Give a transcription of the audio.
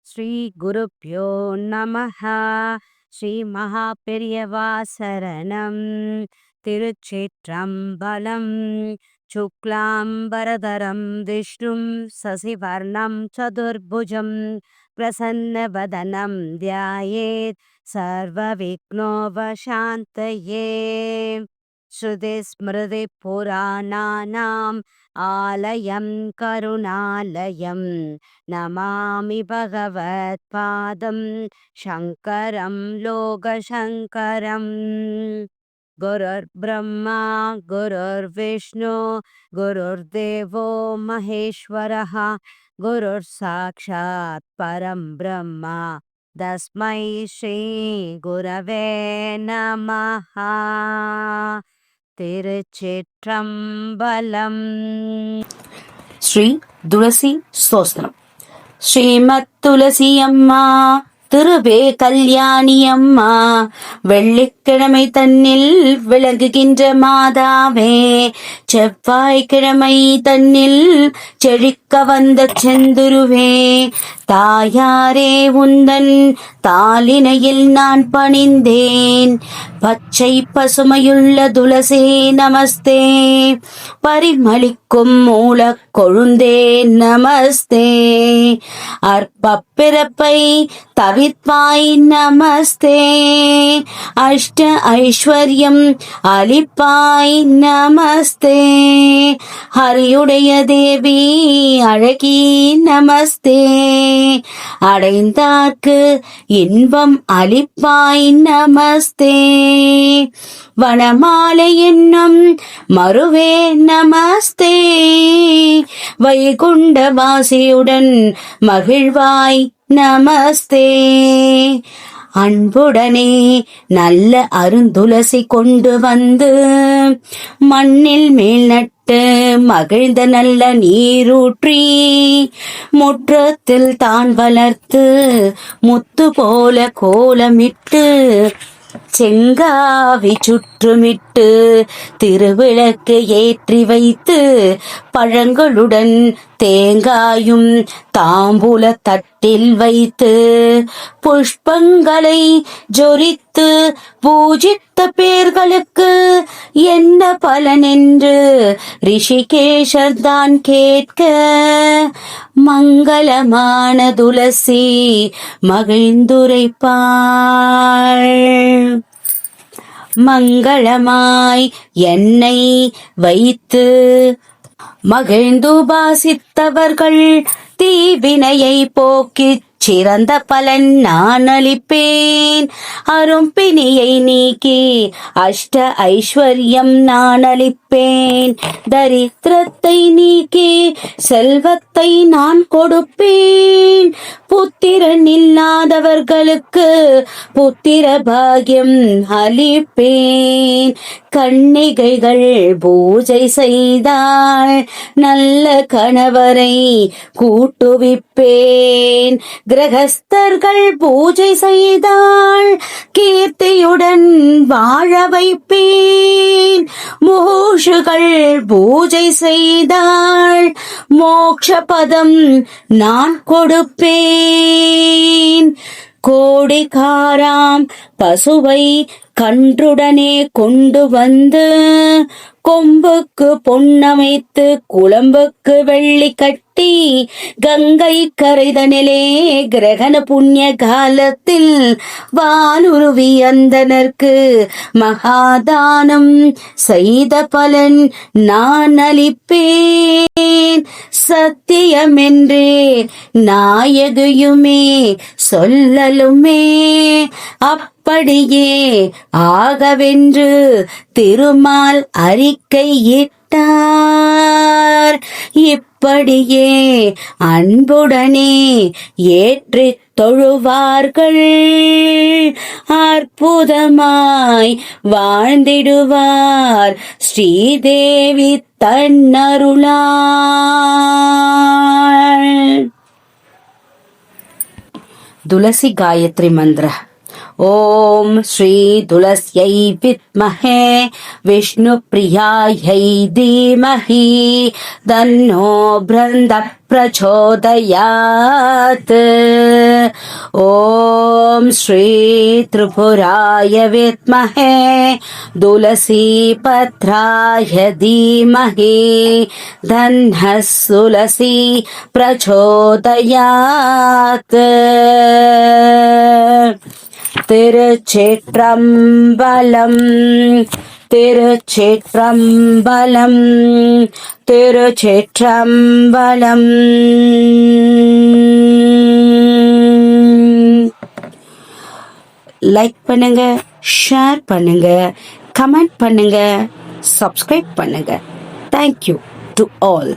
ஸ்ரீ குருப்யோ நமஹ. ஸ்ரீ மகா பெரியவா சரணம். திருச்சிற்றம்பலம். சுக்லாம்பரதரம் விஷ்ணும் சசிவர்ணம் சதுர்புஜம் பிரசன்னவதனம் த்யாயேத் சர்வவிக்னோபசாந்தயே. ஸ்ருதிஸ்மிருதிபுராணானாம் ஆலயம் கருணாலயம் நமாமி பகவத்பாதம் சங்கரம் லோகசங்கரம். குருர் பிரம்மா குருர் விஷ்ணு குருர் தேவோ மகேஸ்வரः குருர் சாக்ஷாத் பரம் பிரம்மா தஸ்மை ஸ்ரீ குரவே நமஹ. திருச்சிற்றம்பலம். ஸ்ரீ துளசி ஸ்தோத்திரம். ஸ்ரீமத் துளசி அம்மா திருவே கல்யாணி அம்மா, வெள்ளிக்கிழமை தன்னில் விளங்குகின்ற மாதாவே, செவ்வாய்க்கிழமை தன்னில் செழிக்க வந்த செந்துருவே, தாயாரே உந்தன் தாளினையில் நான் பணிந்தேன். பச்சை பசுமையுள்ள துளசே நமஸ்தே, பரிமளிக்கும் மூலக் கொழுந்தே நமஸ்தே, அற்பப் பிறப்பை தவிர்ப்பாய் நமஸ்தே, அஷ்ட ஐஸ்வர்யம் அளிப்பாய் நமஸ்தே, ஹரியுடைய தேவி அழகி நமஸ்தே, அடைந்தார்க்கு இன்பம் அளிப்பாய் நமஸ்தே, வனமாலை என்னும் மருவே நமஸ்தே, வைகுண்ட வாசியுடன் மகிழ்வாய் நமஸ்தே, அன்புடனே நல்ல அருந்துளசி கொண்டு வந்து மண்ணில் மேல் நட்டு மகிழ்ந்த நல்ல நீரூற்றி முற்றத்தில் தான் வளர்த்து முத்து போல கோலமிட்டு செங்காவி சுற்றுமிட்டு திருவிளக்கு ஏற்றி வைத்து பழங்களுடன் தேங்காயும் தாம்பூல தட்டில் வைத்து புஷ்பங்களை ஜொரித்து பூஜித்த பேர்களுக்கு என்ன பலன் என்று ரிஷிகேஷர் தான் கேட்க, மங்களமான துளசி மகிழ்ந்துரைப்பாள். மங்களமாய் எண்ணெய் வைத்து மகிழ்ந்துபாசித்தவர்கள் தீவினையை போக்கிச் சிறந்த பலன் நான் அளிப்பேன். அரும்பிணியை நீக்கி அஷ்ட ஐஸ்வர்யம் நான் அளிப்பேன். தரித்திரத்தை நீக்கி செல்வத்தை நான் கொடுப்பேன். புத்திரன் இல்லாதவர்களுக்கு புத்திர பாகியம் அளிப்பேன். கன்னிகைகள் பூஜை செய்தால் நல்ல கணவரை கூட்டுவிப்பேன். கிரகஸ்தர்கள் பூஜை செய்தால் கீர்த்தியுடன் வாழ வைப்பேன். மூஷுகள் பூஜை செய்தால் மோக்ஷபதம் நான் கொடுப்பேன். கோடிக்காராம் பசுவை கன்றுடனே கொண்டு வந்து கொம்புக்கு பொன்னமைத்து குளம்புக்கு வெள்ளி கட்டி கங்கை கரைதனிலே கிரகண புண்ணிய காலத்தில் வானுருவி அந்தனர்க்கு மகாதானம் செய்த பலன் நான் அளிப்பேன். சத்தியமென்றே நாயகியுமே சொல்லலுமே அப்படியே ஆகவென்று திருமால் அறிக்கையிட்டார். இப்படியே அன்புடனே ஏற்றித் தொழுவார்கள். அற்புதமாய் வாழ்ந்திடுவார் ஸ்ரீதேவி தன்னருளால். துளசி காயத்ரி மந்திர. ஓம் ஸ்ரீ துளஸ்யை வித்மஹே விஷ்ணு பிரியாயை தீமஹி தன்னோ பிரந்த பிரச்சோதயாத். ஓம் ஸ்ரீ திரிபுராய வித்மஹே துளசி பத்ராய தீமஹி தன்ஹஸ் துளசி பிரச்சோதயாத். திருச்சிற்றம்பலம் திருச்சிற்றம்பலம் திருச்சிற்றம்பலம். லைக் பண்ணுங்க, ஷேர் பண்ணுங்க, கமெண்ட் பண்ணுங்க, சப்ஸ்கிரைப் பண்ணுங்க. Thank you to all.